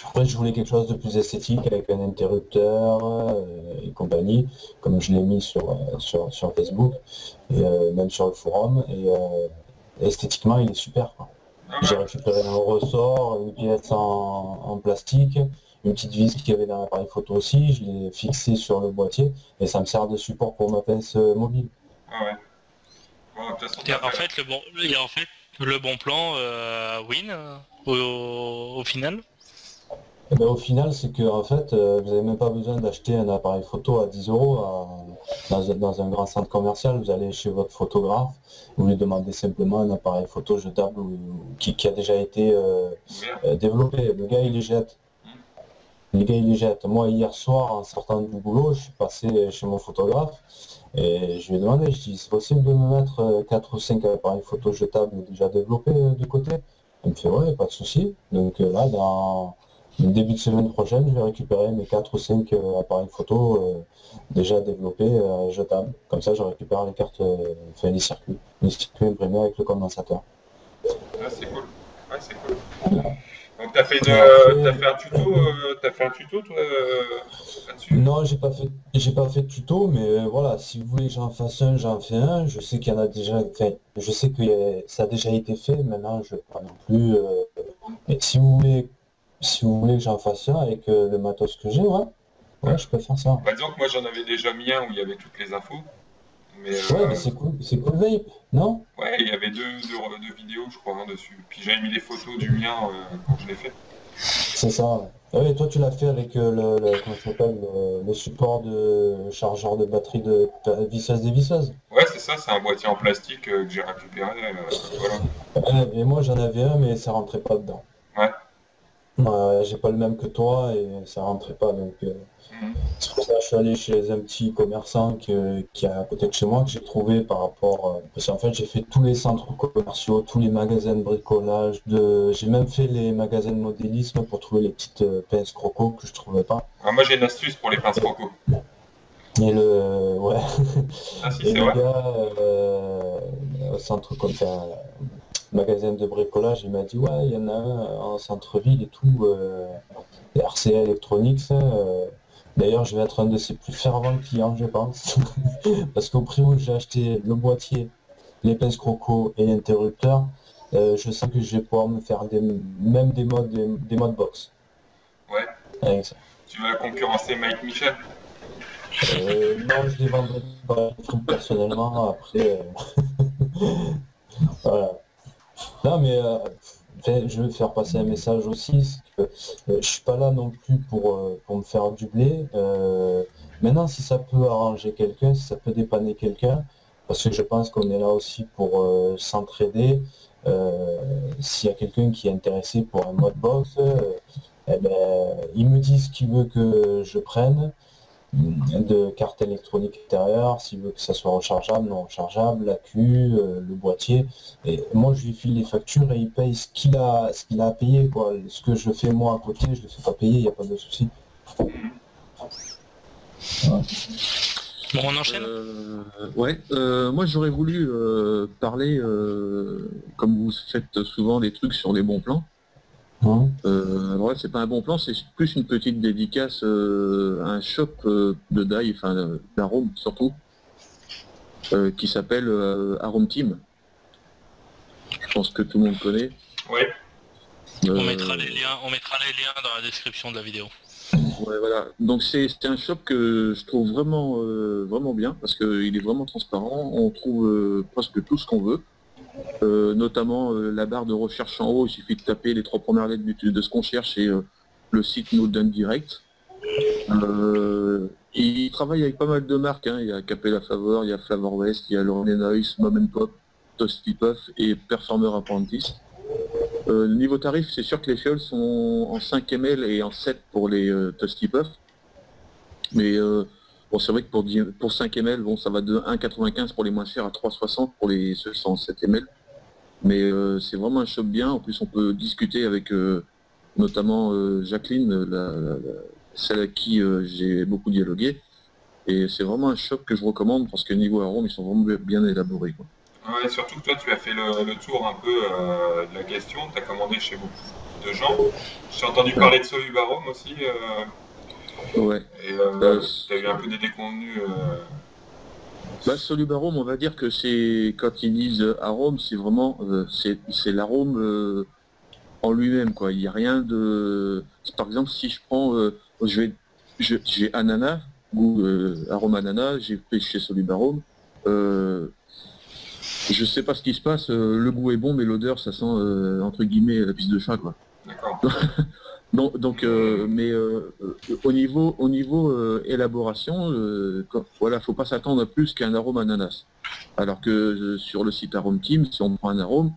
Après, je voulais quelque chose de plus esthétique avec un interrupteur et compagnie, comme je l'ai mis sur Facebook et même sur le forum. Et esthétiquement, il est super, quoi. Ah J'ai ouais, récupéré un ressort, une pièce en plastique, une petite vis qu'il y avait dans l'appareil photo aussi, je l'ai fixé sur le boîtier et ça me sert de support pour ma pince mobile. ah ouais. Bon, de toute façon, Et t'as en fait. fait le bon plan win au final. Eh ben, au final, c'est que en fait, vous n'avez même pas besoin d'acheter un appareil photo à 10 euros dans un grand centre commercial. Vous allez chez votre photographe, vous lui demandez simplement un appareil photo jetable qui a déjà été Ouvert. développé. Le gars, il les jette. Les gars, ils les jettent. Moi, hier soir, en sortant du boulot, je suis passé chez mon photographe et je lui ai demandé, je dis, c'est possible de me mettre 4 ou 5 appareils photo jetables déjà développés de côté? Il me fait, ouais, pas de souci. Donc là, dans le début de semaine prochaine, je vais récupérer mes 4 ou 5 appareils photo déjà développés jetables. Comme ça, je récupère les cartes, enfin les circuits imprimés avec le condensateur. Ah, c'est cool. Ouais, c'est cool. Donc Après, t'as fait un tuto toi là-dessus? non, j'ai pas fait de tuto, mais voilà, si vous voulez que j'en fasse un, j'en fais un. Je sais qu'il y en a déjà, enfin, je sais que ça a déjà été fait. Maintenant, je ne vais pas non plus. Mais si vous voulez que j'en fasse un avec le matos que j'ai, ouais, Ouais. ouais, je peux faire ça. Bah, disons que moi j'en avais déjà mis un où il y avait toutes les infos, mais Ouais, mais c'est cool vape, non? ouais, il y avait deux vidéos je crois hein, dessus. Puis j'avais mis les photos du mien quand je l'ai fait. C'est ça. Ouais. Ah oui, toi, tu l'as fait avec comment ça s'appelle, le support de chargeur de batterie de visseuse dévisseuse. Ouais, c'est ça, c'est un boîtier en plastique que j'ai récupéré. Voilà. Et moi, j'en avais un, mais ça rentrait pas dedans. Ouais. J'ai pas le même que toi et ça rentrait pas donc Mhm. c'est pour ça que je suis allé chez un petit commerçant qui est à côté de chez moi que j'ai trouvé par rapport parce qu'en fait j'ai fait tous les centres commerciaux, tous les magasins de bricolage, j'ai même fait les magasins de modélisme pour trouver les petites pinces croco que je trouvais pas. Ah, moi j'ai une astuce pour les pinces croco. Et le ouais Ah si, et c'est le vrai. gars au centre comme ça magasin de bricolage il m'a dit ouais il y en a un en centre-ville et tout RCA Electronics. D'ailleurs, je vais être un de ses plus fervents clients, je pense. Parce qu'au prix où j'ai acheté le boîtier, les pinces croco et l'interrupteur, je sais que je vais pouvoir me faire même des modes box Ouais. avec ça. Tu vas concurrencer Mike Michel. Non, je les vendrai pas personnellement. Après, voilà. Non, mais enfin, je veux faire passer un message aussi, c'est que je suis pas là non plus pour me faire du blé. Maintenant, si ça peut arranger quelqu'un, si ça peut dépanner quelqu'un, parce que je pense qu'on est là aussi pour s'entraider. S'il y a quelqu'un qui est intéressé pour un mode box, eh ben, il me dit ce qu'il veut que je prenne de carte électronique intérieure, s'il veut que ça soit rechargeable, non rechargeable, l'AQ, le boîtier. Et moi, je lui file les factures et il paye ce qu'il a à payer, quoi. Ce que je fais moi à côté, je le fais pas payer, il n'y a pas de souci. Ouais. Bon, on enchaîne. Ouais, moi j'aurais voulu parler, comme vous faites souvent des trucs sur les bons plans. Hein. Alors là, c'est pas un bon plan, c'est plus une petite dédicace à un shop de dye, enfin d'arômes surtout, qui s'appelle Arome Team. Je pense que tout le monde connaît. Ouais. On mettra les liens dans la description de la vidéo. Ouais, voilà. Donc c'est un shop que je trouve vraiment vraiment bien parce qu'il est vraiment transparent. On trouve presque tout ce qu'on veut. Notamment la barre de recherche en haut, il suffit de taper les 3 premières lettres de ce qu'on cherche et le site nous le donne direct. Il travaille avec pas mal de marques, hein. Il y a Capella Favor, il y a Flavor West, il y a Lauren Noise, Mom and Pop, Toasty Puff et Performer Apprentice. Niveau tarif, c'est sûr que les fioles sont en 5 ml et en 7 pour les Toasty Puff. Mais bon, c'est vrai que pour 5 ml, bon, ça va de 1,95 pour les moins chers à 3,60 pour ceux qui sont en 7 ml. Mais c'est vraiment un shop bien. En plus, on peut discuter avec notamment Jacqueline, celle à qui j'ai beaucoup dialogué. Et c'est vraiment un shop que je recommande parce que niveau arôme, ils sont vraiment bien élaborés, quoi. Ouais, surtout que toi, tu as fait le tour un peu de la question, tu as commandé chez beaucoup de gens. J'ai entendu Ouais. parler de Solubarum aussi, Ouais. et tu as eu un peu des déconvenus. Bah, Solubarome, on va dire que c'est quand ils disent arôme, c'est vraiment c'est l'arôme en lui-même, quoi. Il n'y a rien de. Par exemple, si je prends, j'ai ananas, goût arôme ananas, j'ai fait chez Solubarome. Je sais pas ce qui se passe, le goût est bon, mais l'odeur, ça sent entre guillemets la pisse de chat, quoi. D'accord. au niveau élaboration, voilà, faut pas s'attendre à plus qu'un arôme ananas. Alors que sur le site Arome Team, si on prend un arôme,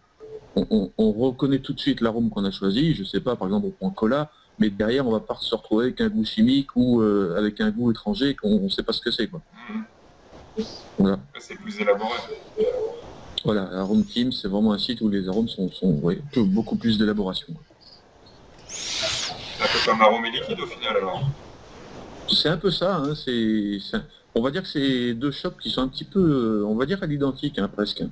on reconnaît tout de suite l'arôme qu'on a choisi. Je sais pas, par exemple, on prend cola, mais derrière, on va pas se retrouver avec un goût chimique ou avec un goût étranger qu'on ne sait pas ce que c'est, quoi. Voilà. C'est plus élaboré. Voilà, Arome Team, c'est vraiment un site où les arômes sont beaucoup plus d'élaboration. C'est un peu comme arôme et liquide au final alors. C'est un peu ça, hein, on va dire que c'est deux shops qui sont un petit peu, on va dire à l'identique, hein, presque.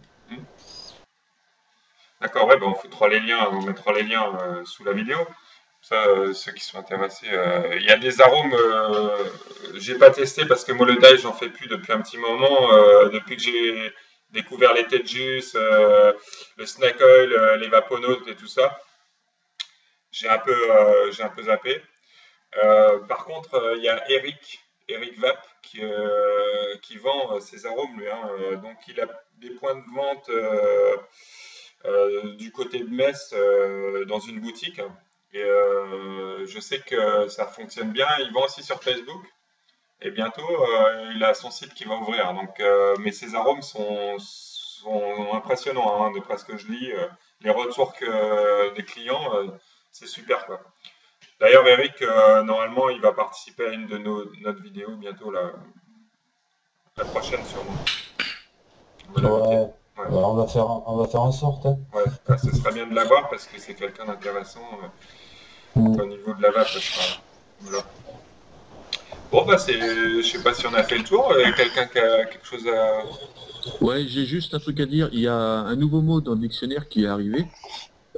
D'accord, ouais, on mettra les liens sous la vidéo. Ça, ceux qui sont intéressés. Il y a des arômes, j'ai pas testé parce que moi le dye j'en fais plus depuis un petit moment, depuis que j'ai découvert les têtes jus, le snake oil, les vaponautes et tout ça. J'ai un peu zappé. Par contre, il y a Eric Vap qui vend ses arômes lui. Donc il a des points de vente du côté de Metz dans une boutique. Et je sais que ça fonctionne bien. Il vend aussi sur Facebook. Et bientôt, il a son site qui va ouvrir. Donc, mais ses arômes sont impressionnants, hein, d'après ce que je lis. Les retours des clients, c'est super, quoi. D'ailleurs, Eric, normalement, il va participer à une de notre vidéo bientôt, la prochaine sûrement. Ouais. On va faire en sorte. Hein. Ouais, ce serait bien de l'avoir parce que c'est quelqu'un d'intéressant au niveau de la vape. Voilà. Bon, je sais pas si on a fait le tour. Quelqu'un qui a quelque chose à... Ouais, j'ai juste un truc à dire. Il y a un nouveau mot dans le dictionnaire qui est arrivé.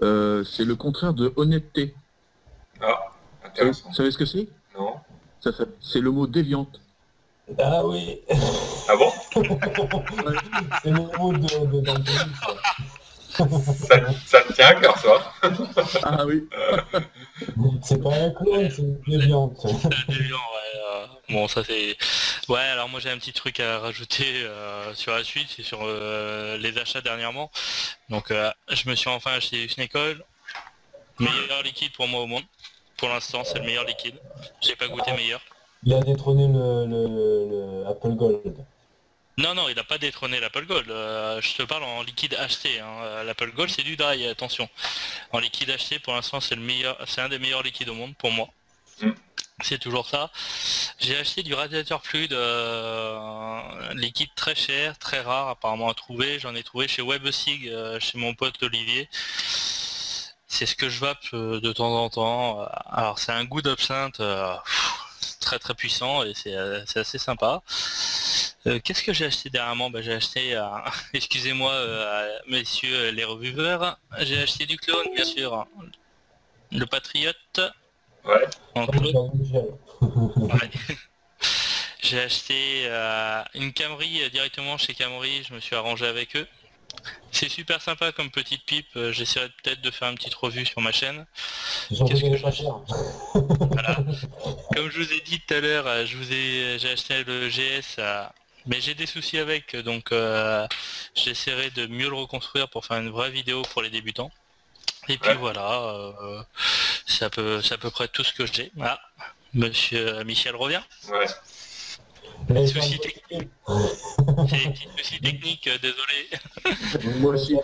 C'est le contraire de honnêteté. Ah, intéressant. Vous savez ce que c'est? Non. C'est le mot déviante. Ah oui. Ah bon? C'est le mot de dans le pays, ça te tient à cœur, ça? Ah oui. C'est pas un clone, c'est une déviante. Déviant, ouais. Bon, ça c'est... Ouais, alors moi j'ai un petit truc à rajouter sur la suite, c'est sur les achats dernièrement. Donc je me suis enfin acheté du Snake Oil. Meilleur liquide pour moi au monde. Pour l'instant, c'est le meilleur liquide. J'ai pas goûté meilleur. Il a détrôné le Apple Gold. Non, il n'a pas détrôné l'Apple Gold. Je te parle en liquide acheté. Hein. L'Apple Gold, c'est du dry, attention. En liquide acheté, pour l'instant, c'est un des meilleurs liquides au monde pour moi. C'est toujours ça. J'ai acheté du radiateur fluide liquide très cher, très rare apparemment à trouver. J'en ai trouvé chez WebSig, chez mon pote Olivier. C'est ce que je vape de temps en temps. Alors c'est un goût d'absinthe très très puissant et c'est assez sympa. Qu'est-ce que j'ai acheté dernièrement? J'ai acheté, excusez-moi messieurs les reviewers, j'ai acheté du clone bien sûr. Le Patriote. Ouais. En clone. Ouais. J'ai acheté une Camry directement chez Camry, je me suis arrangé avec eux. C'est super sympa comme petite pipe, j'essaierai peut-être de faire une petite revue sur ma chaîne. Qu'est-ce que pas cher. Voilà. Comme je vous ai dit tout à l'heure, j'ai acheté le GS, mais j'ai des soucis avec, donc j'essaierai de mieux le reconstruire pour faire une vraie vidéo pour les débutants. Et puis voilà, c'est à peu près tout ce que j'ai. Ah, monsieur Michel revient. Ouais. Soucis techniques. J'ai des petits soucis techniques, désolé. Moi aussi,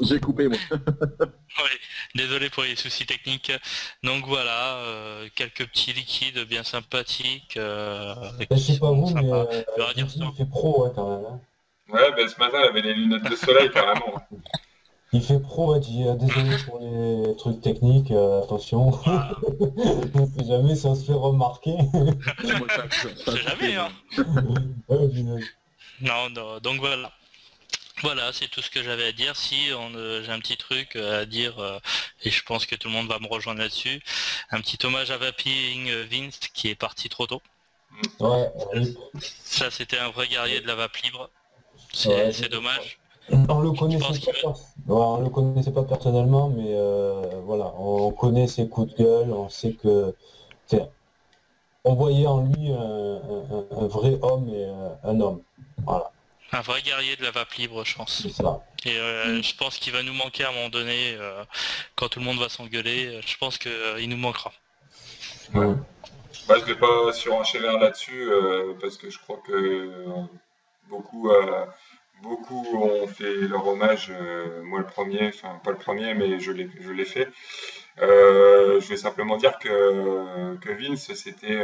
j'ai coupé moi. Oui, désolé pour les soucis techniques. Donc voilà, quelques petits liquides bien sympathiques. Je sais pas vous, mais il fait pro quand même. Hein. Ouais, ce matin, il avait les lunettes de soleil carrément. Il fait pro, désolé pour les trucs techniques, attention. On sait jamais si on se fait remarquer. C'est jamais, hein. Non, donc voilà. Voilà, c'est tout ce que j'avais à dire. Si j'ai un petit truc à dire, et je pense que tout le monde va me rejoindre là-dessus, un petit hommage à Vaping Vince qui est parti trop tôt. Ouais, oui. Ça, c'était un vrai guerrier de la vape libre. C'est dommage. On le connaissait pas personnellement, mais voilà, on connaît ses coups de gueule, on sait que on voyait en lui un vrai homme et un homme. Voilà. Un vrai guerrier de la vape libre, je pense. C'est ça. Et je pense qu'il va nous manquer à un moment donné, quand tout le monde va s'engueuler, je pense qu'il nous manquera. Ouais. Bah, je vais pas surenchérir là-dessus parce que je crois que beaucoup, beaucoup ont fait leur hommage. Moi le premier, enfin pas le premier, mais je l'ai fait. Je vais simplement dire que Vince, c'était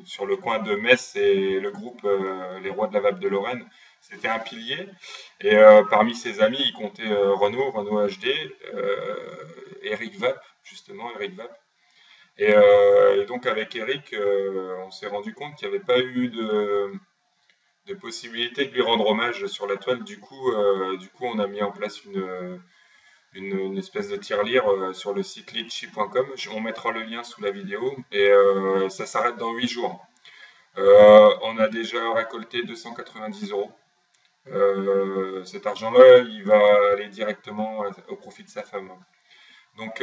sur le coin de Metz et le groupe Les Rois de la Vape de Lorraine. C'était un pilier. Et parmi ses amis, il comptait Renaud HD, Eric Vape, justement, Eric Vape. Et donc avec Eric, on s'est rendu compte qu'il n'y avait pas eu de possibilité de lui rendre hommage sur la toile. Du coup, on a mis en place une espèce de tirelire sur le site litchi.com. On mettra le lien sous la vidéo et ça s'arrête dans 8 jours. On a déjà récolté 290 €. Cet argent-là, il va aller directement au profit de sa femme. Donc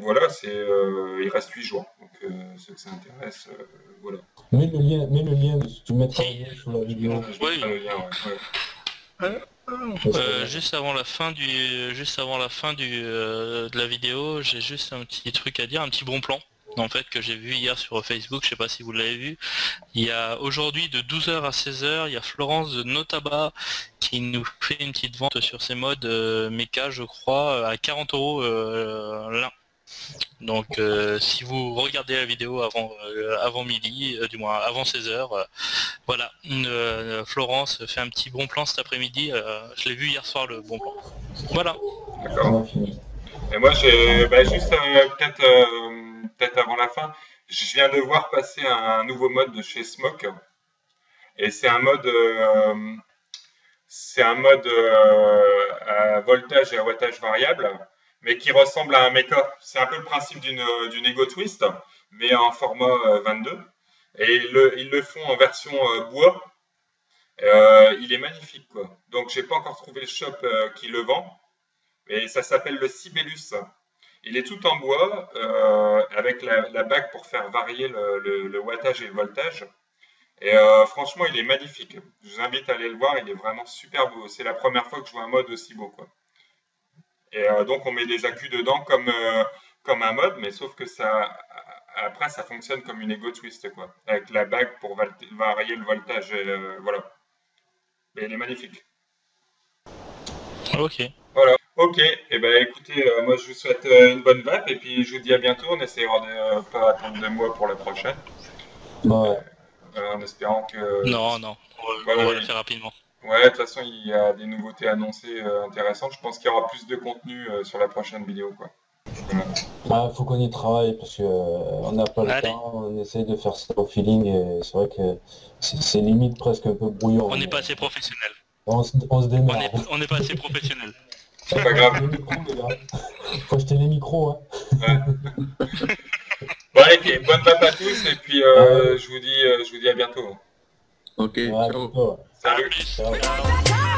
voilà, il reste 8 jours. Donc ceux que ça intéresse, voilà. Mets le lien, tu mettras le lien sous la vidéo. Je mettrai le lien, ouais. Juste avant la fin de la vidéo, j'ai juste un petit truc à dire, un petit bon plan. En fait, que j'ai vu hier sur Facebook, je sais pas si vous l'avez vu. Il y a aujourd'hui de 12h à 16h, il y a Florence de Notaba qui nous fait une petite vente sur ses modes méca, je crois, à 40 € l'un. Donc si vous regardez la vidéo avant midi, du moins avant 16h, voilà, Florence fait un petit bon plan cet après-midi, je l'ai vu hier soir le bon plan. Voilà. D'accord. Et moi j'ai juste peut-être avant la fin, je viens de voir passer un nouveau mode de chez Smoke. Et c'est un mode à voltage et à wattage variable, mais qui ressemble à un mecha. C'est un peu le principe d'une Ego Twist, mais en format 22. Et ils le font en version bois. Il est magnifique, quoi. Donc j'ai pas encore trouvé le shop qui le vend, mais ça s'appelle le Sibelius. Il est tout en bois, avec la bague pour faire varier le wattage et le voltage. Et franchement, il est magnifique. Je vous invite à aller le voir, il est vraiment super beau. C'est la première fois que je vois un mode aussi beau, quoi. Et donc on met des accus dedans comme un mode, mais sauf que après ça fonctionne comme une Ego Twist, quoi, avec la bague pour varier le voltage. Et voilà. Mais il est magnifique. Ok. Voilà. Ok. Et ben écoutez, moi je vous souhaite une bonne vape et puis je vous dis à bientôt. On essaiera de pas attendre 2 mois pour la prochaine. Ouais. En espérant que. Non, on va le oui. faire rapidement. Ouais, de toute façon, il y a des nouveautés annoncées intéressantes. Je pense qu'il y aura plus de contenu sur la prochaine vidéo, quoi. Voilà. Faut qu'on y travaille parce que on n'a pas le temps, on essaye de faire ça au feeling et c'est vrai que c'est limite presque un peu brouillon. On n'est pas assez professionnel. On se démerde. On n'est pas assez professionnel. C'est pas grave. Faut acheter les micros, hein. Ouais. Bon, allez, bonne vape à tous et puis je vous dis à bientôt. Ok, Ouais, ciao. plutôt, ouais. Salut. Ciao. Ciao.